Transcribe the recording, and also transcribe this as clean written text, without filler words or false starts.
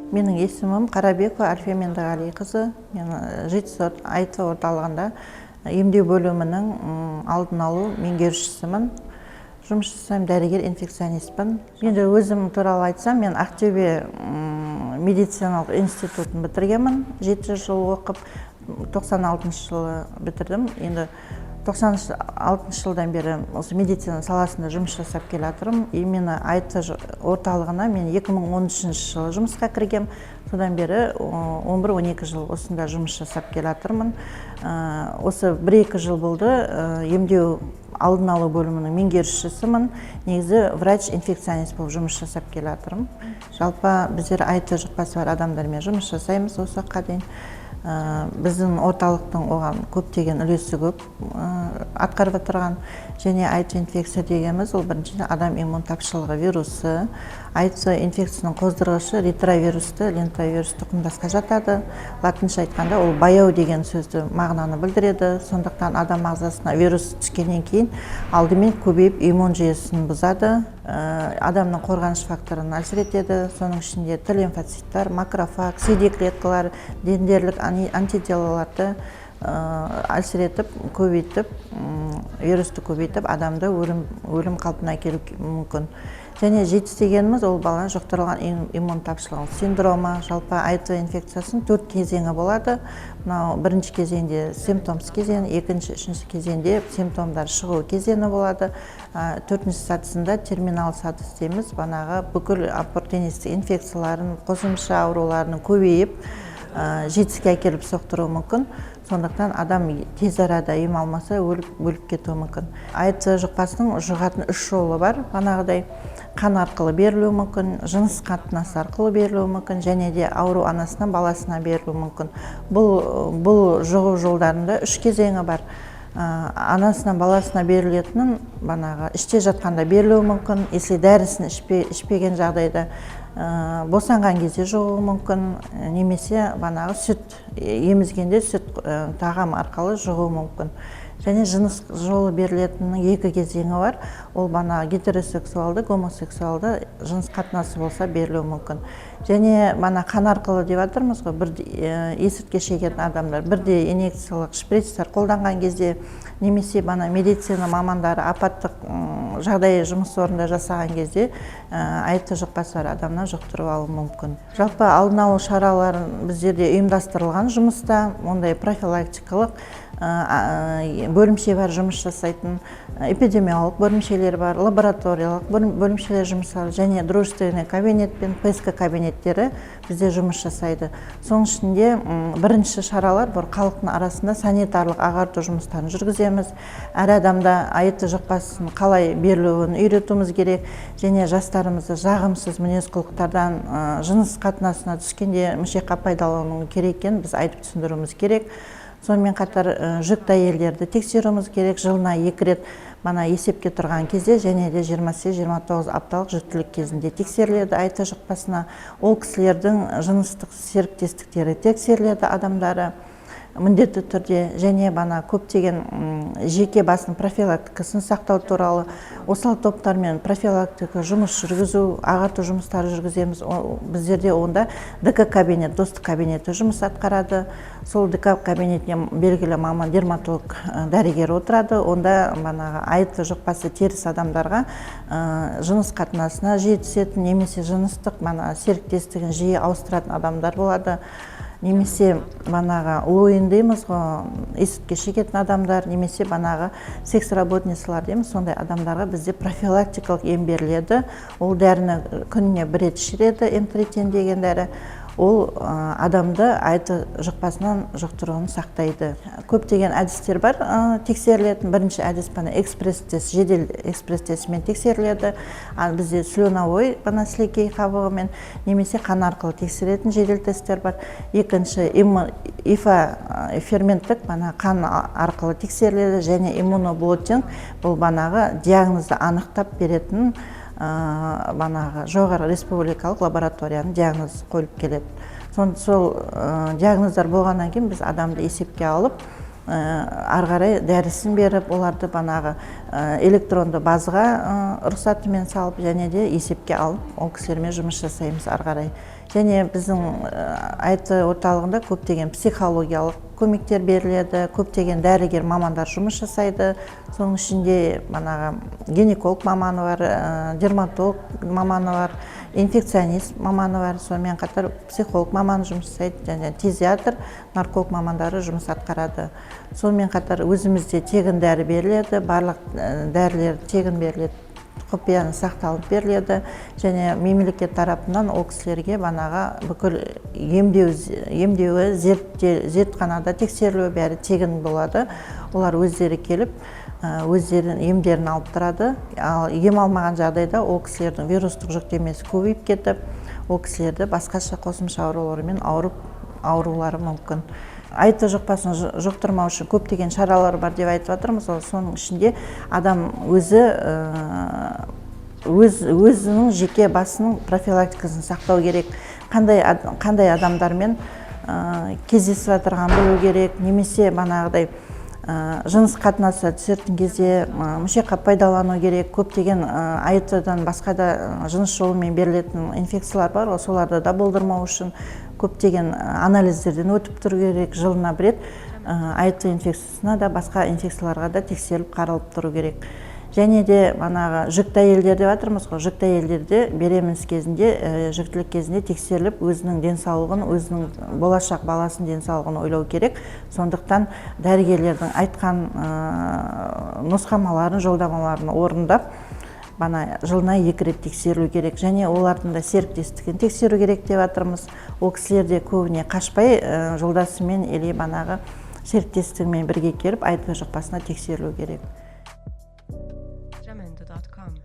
Менің есімім Қарабекова Альфия Меңдіғалиқызы. Мен жетісу АИТ орталығында емдеу бөлімінің алдын алу меңгерушісімін. Жұмыс жасаймын, дәрігер инфекционистпін. Енді өзім туралы айтсам, мен Ақтөбе медициналық институтын бітіргенмін. 7 жыл оқып, 96 жылы бітірдім. Енді 96 жылдан бері осы медицина саласында жұмыс жасап келе жатырмын. Именно АИТ орталығына мен 2013 жылы жұмысқа кіргем. Содан бері 11-12 жыл осында жұмыс жасап келе жатырмын. Осы 1-2 жыл болды емдеу алдын алу бөлімінің меңгерушісімін. Негізі врач-инфекционист болып жұмыс жасап келе жатырмын. Жалпы біздер АИТ жұқпасы бар адамдармен жұмыс жасаймыз осы уақытқа дейін. Біздің орталықтың оған көптеген үлесі көп атқарып отырған. Және АИТ инфекция дегеніміз ол біріншіден адам иммун тапшылығы вирусы. АИТ инфекцияның қоздырғышы ретровирусты, лентовирус тұқымдасқа жатады. Латынша айтқанда ол баяу деген сөзді мағынаны білдіреді. Сондықтан адам ағзасына вирус түскеннен кейін алдымен көбейіп иммун жүйесін бұзады. Адамның қорғаныш факторын әлсіретеді. Соның ішінде Т лимфоциттар, макрофаг, CD клеткалар, дендерлік антителаларды әлсіретіп, көбейтіп, вирусты көбейтіп, адамды өлім қалпына әкелу мүмкін. Және жетіс дегеніміз ол баланы жұқтырылған иммун тапшылығы синдромы. Жалпы АИТ инфекциясының 4 кезеңі болады. Бірінші кезеңде симптомсыз кезең, екінші, үшінші кезеңде симптомдар шығу кезеңі болады. Төртінші сатысында терминал сатыс дейміз. Банағы бүкіл оппортунистік инфекцияларын, қосымша ауруларының көбейіп, жетіске әкеліп соқтыруы мүмкін. Сондықтан адам тез арада ем алмаса өліп кетуі мүмкін. АИТ жұқпасының жұғатын 3 жолы бар. Банағыдай қан арқылы берілуі мүмкін, жыныс қатынасы арқылы берілуі мүмкін, және де ауру анасынан баласына берілуі мүмкін. Бұл жұғу жолдарында 3 кезеңі бар. Анасынан баласына берілетінін банағы іште жатқанда берілуі мүмкін, если дәрісін ішпеген жағдайда босанған кезде жұғуы мүмкін, немесе банағы сүт емізгенде сүт тағам арқылы жұғуы мүмкін. Және жыныс жолы берілетінінің 2 кезеңі бар. Ол банағы гетеросексуалды, гомосексуалды жыныс қатынасы болса берілуі мүмкін. Және бана қан арқылы деп жатырмыз ғой, бір есірткі шегетін адамдар бірде инъекциялық шприцтер қолданған кезде, немесе бана медицина мамандары апаттық жағдай жұмыс орнында жасаған кезде АИТ жұқпасы бар адамнан жұқтырып алуы мүмкін. Жалпы алдын алу шараларын біздерде ұйымдастырылған жұмыста, ондай профилактикалық бөлімше бар, жұмыс жасайтын эпидемиолог бөлімшелер бар, лабораториялық бөлімшелер жұмыс жасайды, және дружественный кабинет пен ПСК кабинеттері бізде жұмыс жасайды. Соның ішінде бірінші шаралар бұл халықтың арасында санитарлық ағарту жұмыстарын жүргіземіз. Әр адамда АИТ жұқпасын қалай берілуін үйретуіміз керек, және жастарымызды жағымсыз мінез құлықтардан жыныс қатынасына түскенде мүшеқап пайдалану керек екенін біз айтып түсіндіруіміз керек. Сонымен қатар жүкті әйелдерді тексеруіміз керек. Жылына 2 рет мана есепке тұрған кезде, және де 28-29 апталық жүктілік кезінде тексеріледі АИТ жұқпасына. Ол кісілердің жыныстық серіктестіктері тексеріледі адамдары міндетті түрде, және бана көптеген жеке басының профилактикасын сақтау туралы осал топтармен профилактика жұмыс жүргізу, ағарту жұмыстары жүргіземіз. Біздерде онда ДК кабинет, достық кабинеті жұмыс атқарады. Сол ДК кабинетіне белгілі маман дерматолог дәрігер отырады. Онда банағы АИТ жұқпасы теріс адамдарға жыныс қатынасына жиі түсетін, немесе жыныстық серіктестігін жиі ауыстыратын адамдар болады. Немесе банағы лойын дейміз ғой, есірткі шегетін адамдар, немесе банағы секс работницалар дейміз, сондай адамдарға бізде профилактикалық ем беріледі. Ол дәріні күніне 1 рет ішіреді, эмтритин деген дәрі. Ол адамды АИТ жұқпасынан жұқтыруын сақтайды. Көптеген әдістер бар тексерілетін. Бірінші әдіс экспресс-тест, жедел экспресс-тестімен тексеріледі. Бізде слюновой сілекей қабығымен, немесе қан арқылы тексеретін жедел тесттер бар. Екінші ИФА ферменттік қан арқылы тексеріледі, және иммуноблотинг бұл банағы диагнозды анықтап беретін жоғары республикалық лабораторияның диагноз қойылып келеді. Сол диагноздар болғаннан кейін біз адамды есепке алып, ары қарай дәрісін беріп, оларды банағы электронды базаға рұқсатымен салып, және де есепке алып, ол кісілермен жұмыс жасаймыз ары қарай. Және біздің АИТ орталығында көптеген психологиялық көмектер беріледі, көптеген дәрігер мамандар жұмыс жасайды. Соның ішінде банағы гинеколог маманы бар, дерматолог маманы бар, инфекционист маманы бар, сонымен қатар психолог маманы жұмыс жасайды, және тезиатр, нарколог мамандары жұмыс атқарады. Сонымен қатар өзімізде тегін дәрі беріледі, барлық дәрілер тегін беріледі, құпияны сақталып беріледі, және мемлекет тарапынан ол кісілерге банаға бүкіл емдеуі, зертханада тексерілуі бәрі тегін болады. Олар өздері келіп, өздерінің емдерін алып тұрады. Ал ем алмаған жағдайда ол кісілердің вирустық жүктемесі көбейіп кетіп, ол кісілерді басқаша қосымша аурулармен аурулары мүмкін. АИТ жұқпасын жұқтырмау үшін көптеген шаралар бар деп айтып жатырмыз. Соның ішінде адам өзінің жеке басының профилактикасын сақтау керек. Қандай адамдармен кездесіп жатырған болу керек, немесе банағыдай жыныс қатынасқа түсетін кезде мүшеқап пайдалану керек. Көптеген АИТ-дан басқа да жыныс жолымен берілетін инфекциялар бар, соларды да болдырмау үшін көптеген анализдерден өтіп тұру керек. Жылына бір рет АИТ инфекциясына да басқа инфекцияларға да тексеріліп қаралып тұру керек. Және де банағы жүкті әйелдер деп жатырмыз ғой, жүкті әйелдерде беременность кезінде, жүктілік кезінде тексеріліп, өзінің денсаулығын, өзінің болашақ баласының денсаулығын ойлау керек. Сондықтан дәрігерлердің айтқан нұсқамаларын, жолдамаларын орындап, жылына 2 рет тексеру керек, және олардың да серіктестігін тексеру керек деп жатырмыз. Ол кісілер де көбіне қашпай, жолдасымен или банағы серіктестігімен бірге келіп, АИТ жұқпасына тексерілу керек. Jamendo.com